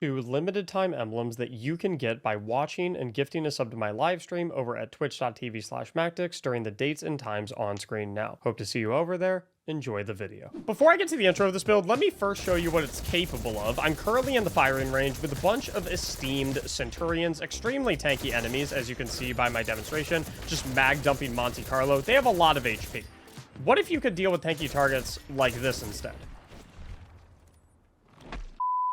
2 limited time emblems that you can get by watching and gifting a sub to my live stream over at twitch.tv/Mactics during the dates and times on screen now. Hope to see you over there. Enjoy the video. Before I get to the intro of this build, let me first show you what it's capable of. I'm currently in the firing range with a bunch of esteemed Centurions, extremely tanky enemies, as you can see by my demonstration, just mag dumping Monte Carlo. They have a lot of HP. What if you could deal with tanky targets like this instead?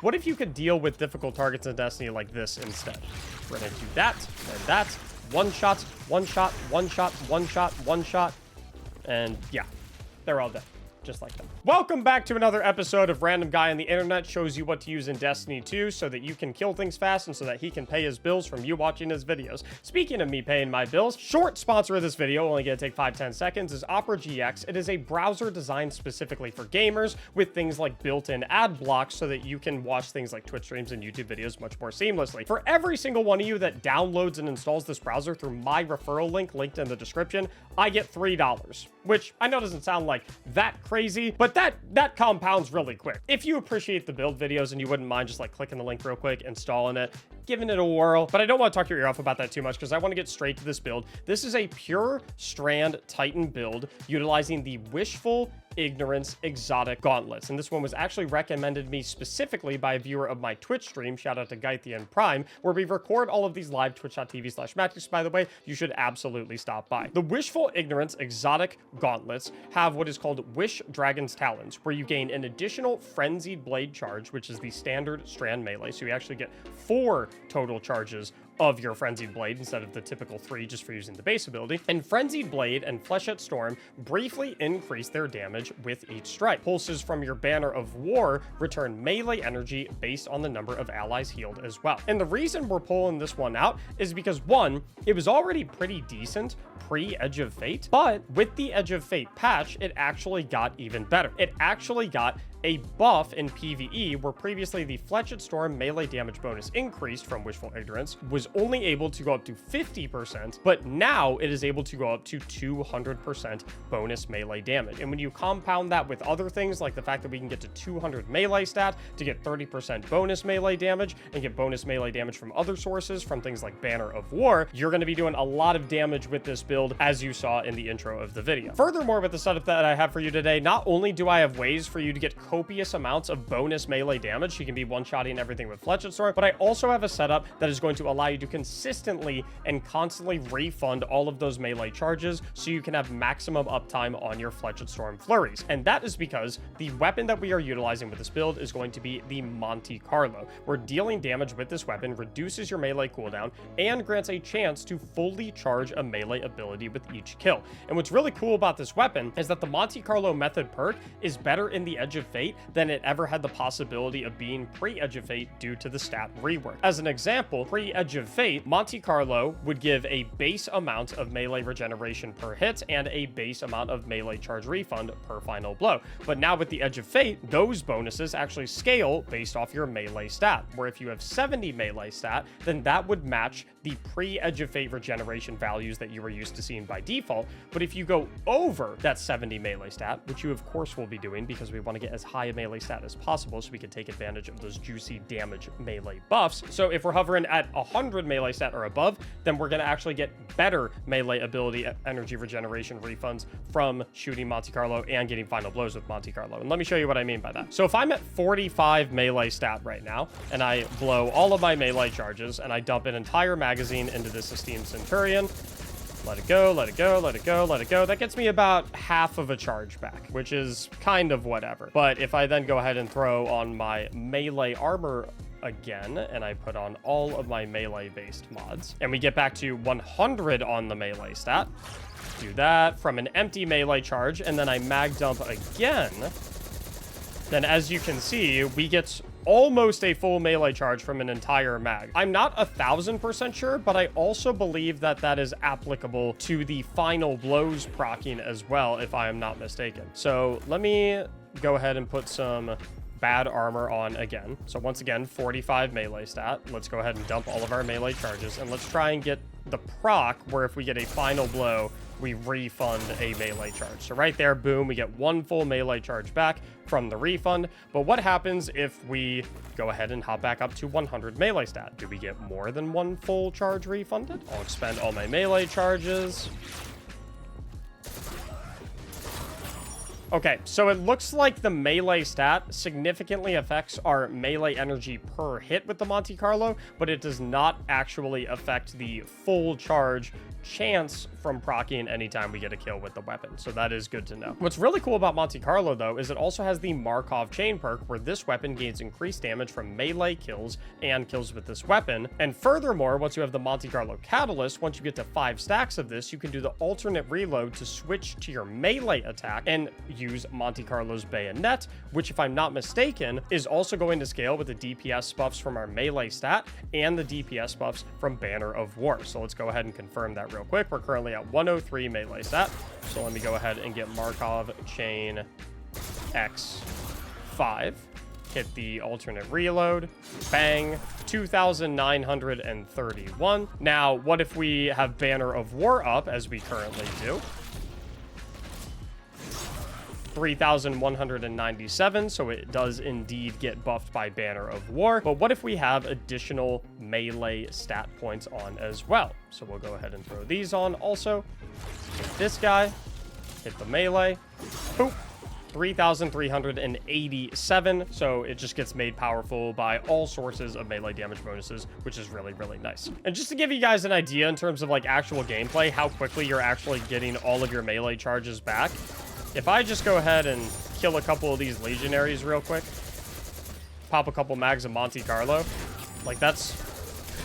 What if you could deal with difficult targets in Destiny like this instead? We're gonna do that, and that. One shot, one shot, one shot, one shot, one shot. And yeah, they're all dead. Just like that. Welcome back to another episode of Random Guy on the Internet shows you what to use in Destiny 2 so that you can kill things fast and so that he can pay his bills from you watching his videos. Speaking of me paying my bills, short sponsor of this video, only gonna take 5-10 seconds, is Opera GX. It is a browser designed specifically for gamers with things like built-in ad blocks so that you can watch things like Twitch streams and YouTube videos much more seamlessly. For every single one of you that downloads and installs this browser through my referral link linked in the description, I get $3, which I know doesn't sound like that crazy, but that compounds really quick. If you appreciate the build videos and you wouldn't mind just like clicking the link real quick, installing it, giving it a whirl, but I don't want to talk your ear off about that too much because I want to get straight to this build. This is a pure Strand Titan build utilizing the Wishful Ignorance exotic gauntlets, and this one was actually recommended me specifically by a viewer of my Twitch stream, shout out to Gythian Prime, where we record all of these live, twitch.tv/Mactics, by the way. You should absolutely stop by. The Wishful Ignorance exotic gauntlets have what is called Wish Dragon's Talons, where you gain an additional Frenzied Blade charge, which is the standard Strand melee, so you actually get 4 total charges of your Frenzied Blade instead of the typical 3 just for using the base ability. And Frenzied Blade and Fleshette Storm briefly increase their damage with each strike. Pulses from your Banner of War return melee energy based on the number of allies healed as well. And the reason we're pulling this one out is because, one, it was already pretty decent pre-Edge of Fate, but with the Edge of Fate patch, it actually got even better. It actually got a buff in PvE, where previously the Fleshette Storm melee damage bonus increased from Wishful Ignorance was only able to go up to 50%, but now it is able to go up to 200% bonus melee damage. And when you compound that with other things, like the fact that we can get to 200 melee stat to get 30% bonus melee damage and get bonus melee damage from other sources, from things like Banner of War, you're going to be doing a lot of damage with this build, as you saw in the intro of the video. Furthermore, with the setup that I have for you today, not only do I have ways for you to get copious amounts of bonus melee damage, you can be one-shotting everything with Fleshette Storm, but I also have a setup that is going to allow you to consistently and constantly refund all of those melee charges so you can have maximum uptime on your Fleshette Storm flurries. And that is because the weapon that we are utilizing with this build is going to be the Monte Carlo, where dealing damage with this weapon reduces your melee cooldown and grants a chance to fully charge a melee ability with each kill. And what's really cool about this weapon is that the Monte Carlo method perk is better in the Edge of Fate than it ever had the possibility of being pre-Edge of Fate due to the stat rework. As an example, pre-Edge of Fate, Monte Carlo would give a base amount of melee regeneration per hit and a base amount of melee charge refund per final blow. But now with the Edge of Fate, those bonuses actually scale based off your melee stat, where if you have 70 melee stat, then that would match the pre-Edge of Fate regeneration values that you were used to seeing by default. But if you go over that 70 melee stat, which you of course will be doing because we want to get as high a melee stat as possible so we can take advantage of those juicy damage melee buffs. So if we're hovering at 100 melee stat or above, then we're going to actually get better melee ability energy regeneration refunds from shooting Monte Carlo and getting final blows with Monte Carlo. And let me show you what I mean by that. So if I'm at 45 melee stat right now, and I blow all of my melee charges, and I dump an entire magazine into this esteemed Centurion, let it go, let it go, let it go, let it go. That gets me about half of a charge back, which is kind of whatever. But if I then go ahead and throw on my melee armor again, and I put on all of my melee-based mods, and we get back to 100 on the melee stat, do that from an empty melee charge, and then I mag dump again, then as you can see, we get almost a full melee charge from an entire mag. I'm not 1000% sure, but I also believe that that is applicable to the final blows proccing as well, if I am not mistaken. So let me go ahead and put some bad armor on again. So once again, 45 melee stat. Let's go ahead and dump all of our melee charges, and let's try and get the proc where if we get a final blow we refund a melee charge. So right there, boom, we get 1 full melee charge back from the refund. But what happens if we go ahead and hop back up to 100 melee stat? Do we get more than 1 full charge refunded? I'll expend all my melee charges. Okay, so it looks like the melee stat significantly affects our melee energy per hit with the Monte Carlo, but it does not actually affect the full charge chance from proccing anytime we get a kill with the weapon. So that is good to know. What's really cool about Monte Carlo, though, is it also has the Markov chain perk, where this weapon gains increased damage from melee kills and kills with this weapon. And furthermore, once you have the Monte Carlo catalyst, once you get to 5 stacks of this, you can do the alternate reload to switch to your melee attack and use Monte Carlo's bayonet, which, if I'm not mistaken, is also going to scale with the DPS buffs from our melee stat and the DPS buffs from Banner of War. So let's go ahead and confirm that real quick. We're currently at 103 melee stat. So let me go ahead and get Markov chain X5. Hit the alternate reload. Bang. 2,931. Now, what if we have Banner of War up, as we currently do? 3,197, so it does indeed get buffed by Banner of War. But what if we have additional melee stat points on as well? So we'll go ahead and throw these on also. Hit this guy. Hit the melee. Boop. 3,387, so it just gets made powerful by all sources of melee damage bonuses, which is really, really nice. And just to give you guys an idea in terms of like actual gameplay, how quickly you're actually getting all of your melee charges back, if I just go ahead and kill a couple of these legionaries real quick, pop a couple mags of Monte Carlo, like that's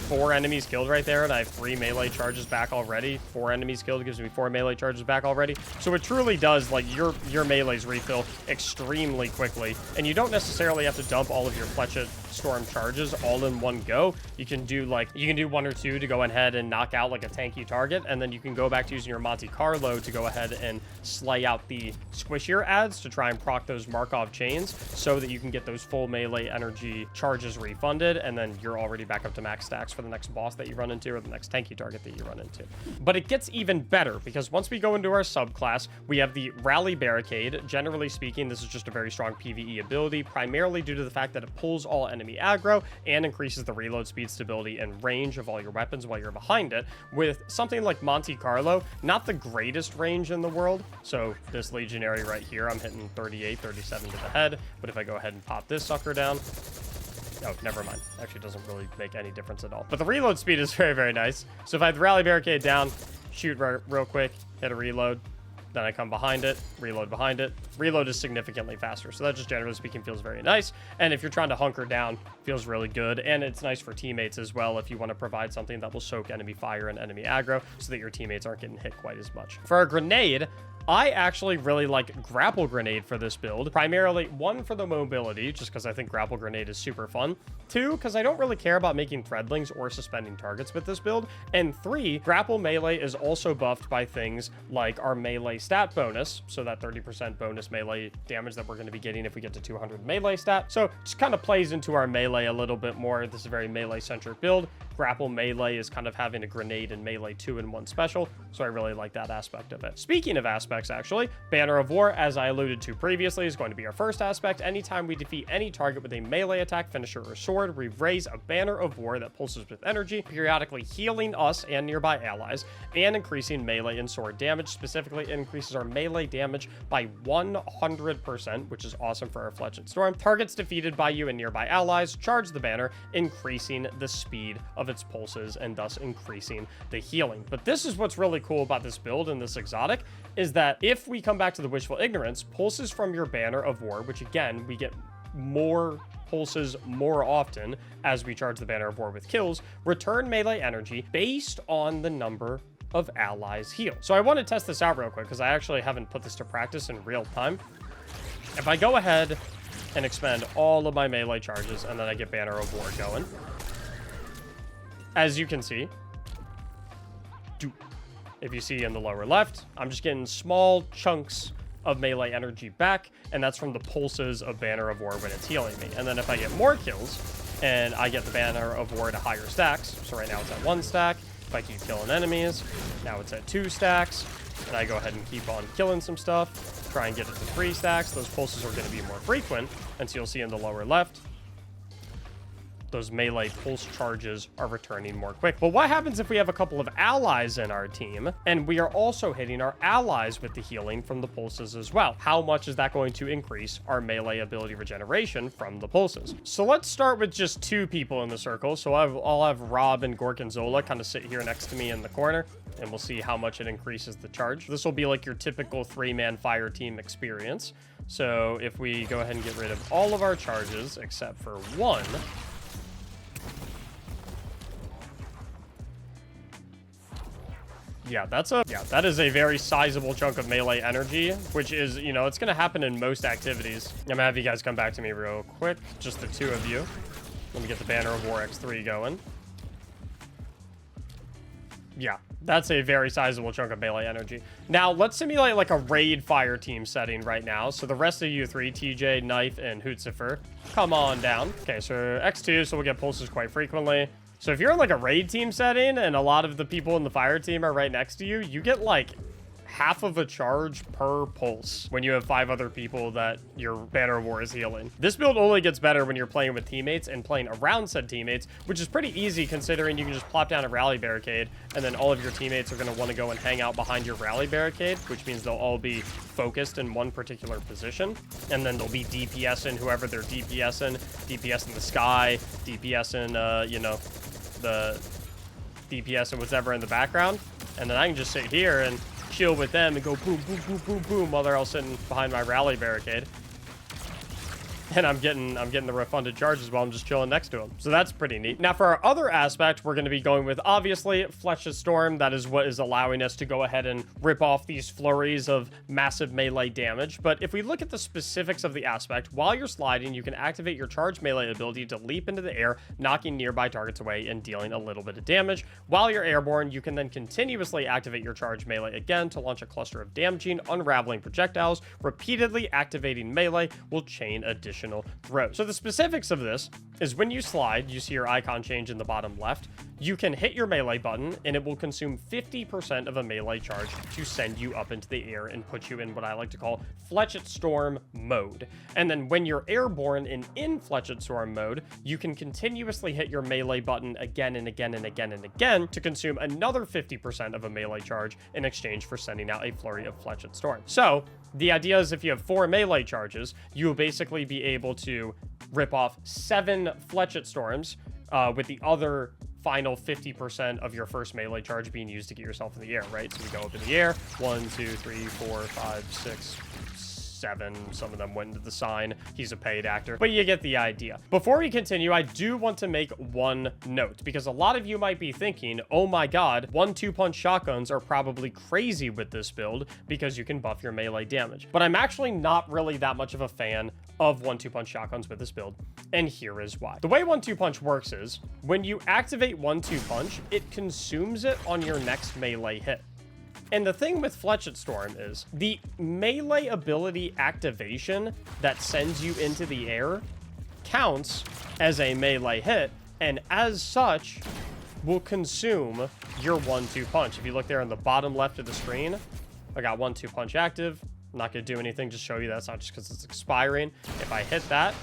4 enemies killed right there, and I have 3 melee charges back already. 4 enemies killed gives me 4 melee charges back already. So it truly does, like, your melees refill extremely quickly, and you don't necessarily have to dump all of your Fletchet Storm charges all in one go. You can do 1 or 2 to go ahead and knock out like a tanky target, and then you can go back to using your Monte Carlo to go ahead and slay out the squishier ads to try and proc those Markov chains so that you can get those full melee energy charges refunded, and then you're already back up to max stacks for the next boss that you run into or the next tanky target that you run into. But it gets even better, because once we go into our subclass, we have the Rally Barricade. Generally speaking, this is just a very strong PvE ability, primarily due to the fact that it pulls all enemy aggro and increases the reload speed, stability, and range of all your weapons while you're behind it. With something like Monte Carlo, not the greatest range in the world. So this legionary right here, I'm hitting 38, 37 to the head. But if I go ahead and pop this sucker down, oh, never mind. Actually, doesn't really make any difference at all. But the reload speed is very, very nice. So if I have the Rally Barricade down, shoot real quick, hit a reload, then I come behind it, reload behind it. Reload is significantly faster, so that just generally speaking feels very nice. And if you're trying to hunker down, feels really good. And it's nice for teammates as well if you want to provide something that will soak enemy fire and enemy aggro so that your teammates aren't getting hit quite as much. For a grenade, I actually really like Grapple Grenade for this build. Primarily, 1, for the mobility, just because I think Grapple Grenade is super fun. 2, because I don't really care about making threadlings or suspending targets with this build. And 3, Grapple Melee is also buffed by things like our melee stat bonus, so that 30% bonus melee damage that we're going to be getting if we get to 200 melee stat. So it just kind of plays into our melee a little bit more. This is a very melee-centric build. Grapple Melee is kind of having a grenade and melee 2-in-1 special, so I really like that aspect of it. Speaking of aspects, actually, Banner of War, as I alluded to previously, is going to be our first aspect. Anytime we defeat any target with a melee attack, finisher, or sword, we raise a Banner of War that pulses with energy, periodically healing us and nearby allies, and increasing melee and sword damage. Specifically, it increases our melee damage by 100%, which is awesome for our Fletchet Storm. Targets defeated by you and nearby allies charge the banner, increasing the speed of its pulses and thus increasing the healing. But this is what's really cool about this build and this exotic, is that if we come back to the Wishful Ignorance, pulses from your Banner of War, which again, we get more pulses more often as we charge the Banner of War with kills, return melee energy based on the number of allies healed. So I want to test this out real quick because I actually haven't put this to practice in real time. If I go ahead and expend all of my melee charges and then I get Banner of War going, as you can see, if you see in the lower left, I'm just getting small chunks of melee energy back, and that's from the pulses of Banner of War when it's healing me. And then if I get more kills and I get the Banner of War to higher stacks, so right now it's at 1 stack. If I keep killing enemies, now it's at 2 stacks. and I go ahead and keep on killing some stuff, try and get it to 3 stacks. Those pulses are going to be more frequent, and so you'll see in the lower left, those melee pulse charges are returning more quick. But what happens if we have a couple of allies in our team, and we are also hitting our allies with the healing from the pulses as well? How much is that going to increase our melee ability regeneration from the pulses? So let's start with just 2 people in the circle. So I'll have Rob and Gorgonzola kind of sit here next to me in the corner, and we'll see how much it increases the charge. This will be like your typical 3-man fire team experience. So if we go ahead and get rid of all of our charges except for 1, yeah, that is a very sizable chunk of melee energy, which is, you know, it's going to happen in most activities. I'm going to have you guys come back to me real quick, just the 2 of you. Let me get the Banner of War X3 going. Yeah, that's a very sizable chunk of melee energy. Now, let's simulate like a raid fire team setting right now. So the rest of you 3, TJ, Knife, and Hootzifer, come on down. Okay, so X2, so we'll get pulses quite frequently. So if you're in like a raid team setting and a lot of the people in the fire team are right next to you, you get like half of a charge per pulse when you have 5 other people that your Banner of War is healing. This build only gets better when you're playing with teammates and playing around said teammates, which is pretty easy considering you can just plop down a rally barricade and then all of your teammates are going to want to go and hang out behind your rally barricade, which means they'll all be focused in one particular position, and then they'll be DPSing whoever they're DPSing, DPS in the sky, DPS in, you know, the DPS and whatever in the background, and then I can just sit here and chill with them and go boom, boom, boom, boom, boom while they're all sitting behind my rally barricade. And I'm getting the refunded charges while I'm just chilling next to them. So that's pretty neat. Now for our other aspect, we're going to be going with, obviously, Fletch's Storm. That is what is allowing us to go ahead and rip off these flurries of massive melee damage. But if we look at the specifics of the aspect, while you're sliding, you can activate your charge melee ability to leap into the air, knocking nearby targets away and dealing a little bit of damage. While you're airborne, you can then continuously activate your charge melee again to launch a cluster of damaging, unraveling projectiles. Repeatedly activating melee will chain additional throws. So the specifics of this is when you slide, you see your icon change in the bottom left. You can hit your melee button and it will consume 50% of a melee charge to send you up into the air and put you in what I like to call Fletched Storm mode. And then when you're airborne and in Fletched Storm mode, you can continuously hit your melee button again and again and again and again to consume another 50% of a melee charge in exchange for sending out a flurry of Fletched Storm. So the idea is if you have 4 melee charges, you will basically be able to rip off 7 Fletched Storms, with the other final 50% of your first melee charge being used to get yourself in the air, right? So we go up in the air, 1, 2, 3, 4, 5, 6, 7. Some of them went into the sign. He's a paid actor, but you get the idea. Before we continue, I do want to make one note, because a lot of you might be thinking, oh my god, 1-2 punch shotguns are probably crazy with this build because you can buff your melee damage. But I'm actually not really that much of a fan of 1-2 punch shotguns with this build, and here is why. The way 1-2 punch works is when you activate 1-2 punch, it consumes it on your next melee hit. And the thing with Fletched Storm is the melee ability activation that sends you into the air counts as a melee hit, and as such will consume your 1-2 punch. If you look there on the bottom left of the screen, I got 1-2 punch active. I'm not going to do anything, just show you that's not just because it's expiring. If I hit that,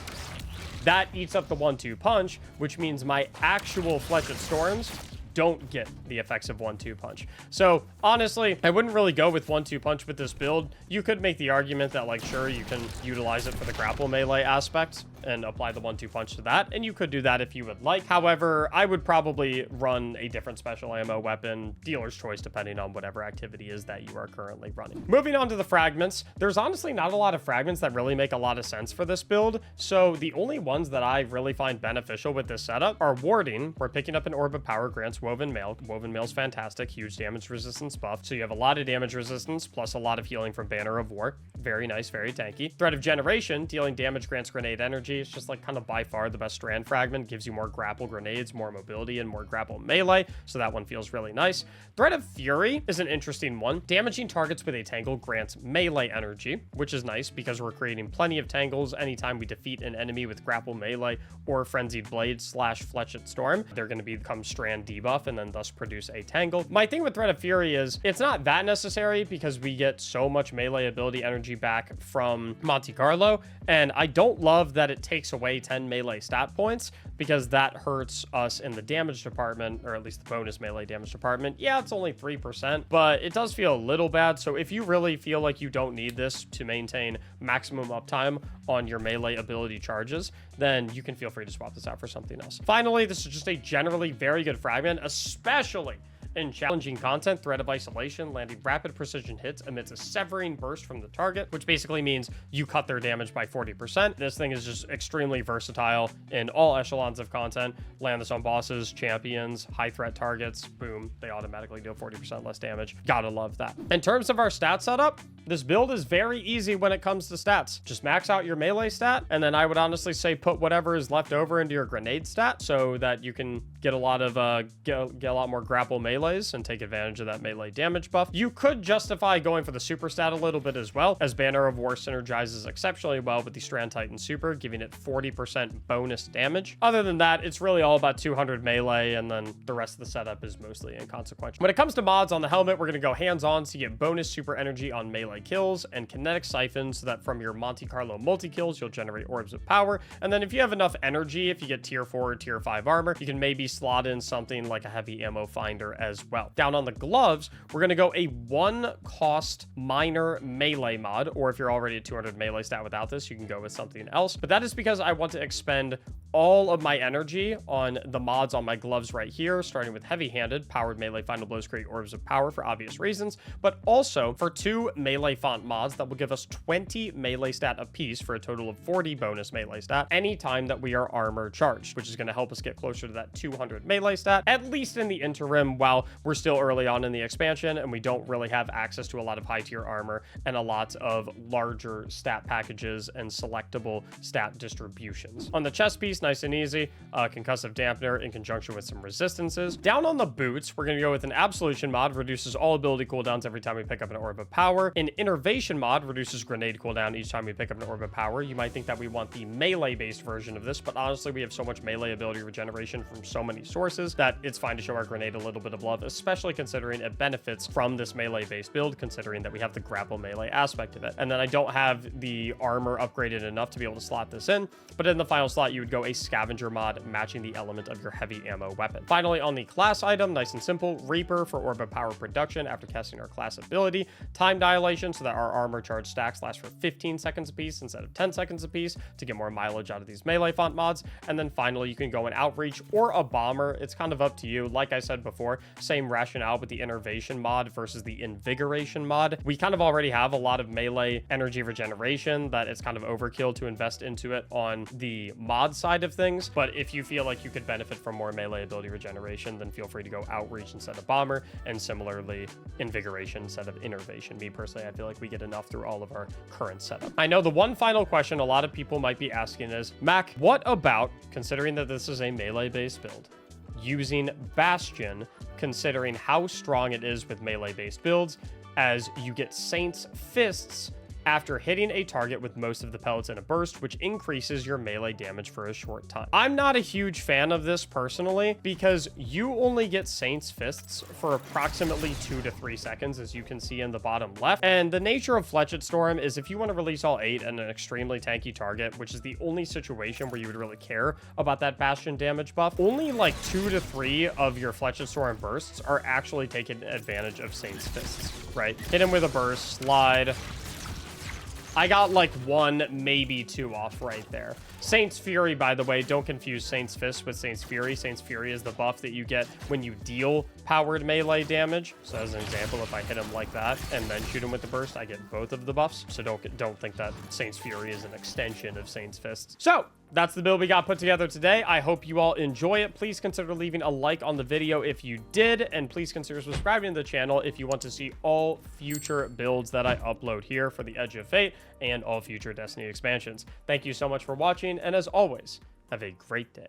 that eats up the 1-2 punch, which means my actual Fletched Storms don't get the effects of 1-2 punch. So honestly, I wouldn't really go with 1-2 punch with this build. You could make the argument that, like, sure, you can utilize it for the grapple melee aspect and apply the 1-2 punch to that, and you could do that if you would like. However, I would probably run a different special ammo weapon, dealer's choice, depending on whatever activity is that you are currently running. Moving on to the fragments, there's honestly not a lot of fragments that really make a lot of sense for this build, so the only ones that I really find beneficial with this setup are warding, where picking up an orb of power grants Woven Mail. Woven Mail's fantastic, huge damage resistance buff, so you have a lot of damage resistance plus a lot of healing from Banner of War. Very nice, very tanky. Threat of Generation, dealing damage grants grenade energy energy. It's just like kind of by far the best strand fragment. Gives you more grapple grenades, more mobility, and more grapple melee. So that one feels really nice. Thread of Fury is an interesting one. Damaging targets with a tangle grants melee energy, which is nice because we're creating plenty of tangles anytime we defeat an enemy with grapple melee or frenzied blade / fletched storm. They're going to become strand debuff and then thus produce a tangle. My thing with Thread of Fury is it's not that necessary because we get so much melee ability energy back from Monte Carlo, and I don't love that it takes away 10 melee stat points because that hurts us in the damage department, or at least the bonus melee damage department. Yeah, it's only 3%, but it does feel a little bad. So if you really feel like you don't need this to maintain maximum uptime on your melee ability charges, then you can feel free to swap this out for something else. Finally, this is just a generally very good fragment, especially in challenging content. Thread of Isolation, landing rapid precision hits amidst a severing burst from the target, which basically means you cut their damage by 40%. This thing is just extremely versatile in all echelons of content. Land this on bosses, champions, high threat targets, boom, they automatically deal 40% less damage. Gotta love that. In terms of our stat setup, this build is very easy when it comes to stats. Just max out your melee stat, and then I would honestly say put whatever is left over into your grenade stat so that you can get a lot of get a lot more grapple melees and take advantage of that melee damage buff. You could justify going for the super stat a little bit as well, as Banner of War synergizes exceptionally well with the Strand Titan super, giving it 40% bonus damage. Other than that, it's really all about 200 melee, and then the rest of the setup is mostly inconsequential. When it comes to mods on the helmet, we're going to go hands-on so you get bonus super energy on melee kills and kinetic siphon so that from your Monte Carlo multi-kills, you'll generate orbs of power. And then if you have enough energy, if you get tier 4 or tier 5 armor, you can maybe slot in something like a heavy ammo finder as well. Down on the gloves, we're going to go a 1 cost minor melee mod, or if you're already at 200 melee stat without this, you can go with something else. But that is because I want to expend all of my energy on the mods on my gloves right here, starting with heavy-handed, powered melee final blows create orbs of power for obvious reasons, but also for 2 melee font mods that will give us 20 melee stat apiece for a total of 40 bonus melee stat anytime that we are armor charged, which is going to help us get closer to that 200 melee stat, at least in the interim while we're still early on in the expansion and we don't really have access to a lot of high tier armor and a lot of larger stat packages and selectable stat distributions. On the chest piece, nice and easy, concussive dampener in conjunction with some resistances. Down on the boots, we're going to go with an absolution mod, reduces all ability cooldowns every time we pick up an orb of power. An innervation mod reduces grenade cooldown each time we pick up an orb of power. You might think that we want the melee based version of this, but honestly we have so much melee ability regeneration from so many sources that it's fine to show our grenade a little bit of love, especially considering it benefits from this melee based build, considering that we have the grapple melee aspect of it. And then I don't have the armor upgraded enough to be able to slot this in, but in the final slot you would go a scavenger mod matching the element of your heavy ammo weapon. Finally, on the class item, nice and simple, Reaper for orb of power production after casting our class ability, time dilation so that our armor charge stacks last for 15 seconds apiece instead of 10 seconds apiece to get more mileage out of these melee font mods. And then finally, you can go an outreach or a bomber. It's kind of up to you. Like I said before, same rationale with the innervation mod versus the invigoration mod. We kind of already have a lot of melee energy regeneration that it's kind of overkill to invest into it on the mod side of things. But if you feel like you could benefit from more melee ability regeneration, then feel free to go outreach instead of bomber, and similarly invigoration instead of innervation. Me personally, I feel like we get enough through all of our current setup. I know the one final question a lot of people might be asking is, Mac, what about, considering that this is a melee based build, using Bastion, considering how strong it is with melee based builds, as you get Saint's Fists after hitting a target with most of the pellets in a burst, which increases your melee damage for a short time. I'm not a huge fan of this personally, because you only get Saint's Fists for approximately 2 to 3 seconds, as you can see in the bottom left. And the nature of Fletched Storm is if you want to release all 8 and an extremely tanky target, which is the only situation where you would really care about that Bastion damage buff, only like 2 to 3 of your Fletched Storm bursts are actually taking advantage of Saint's Fists, right? Hit him with a burst, slide. I got like 1, maybe 2 off right there. Saint's Fury, by the way, don't confuse Saint's Fist with Saint's Fury. Saint's Fury is the buff that you get when you deal powered melee damage. So as an example, if I hit him like that and then shoot him with the burst, I get both of the buffs. So don't think that Saint's Fury is an extension of Saint's Fist. So that's the build we got put together today. I hope you all enjoy it. Please consider leaving a like on the video if you did, and please consider subscribing to the channel if you want to see all future builds that I upload here for the Edge of Fate and all future Destiny expansions. Thank you so much for watching, and as always, have a great day.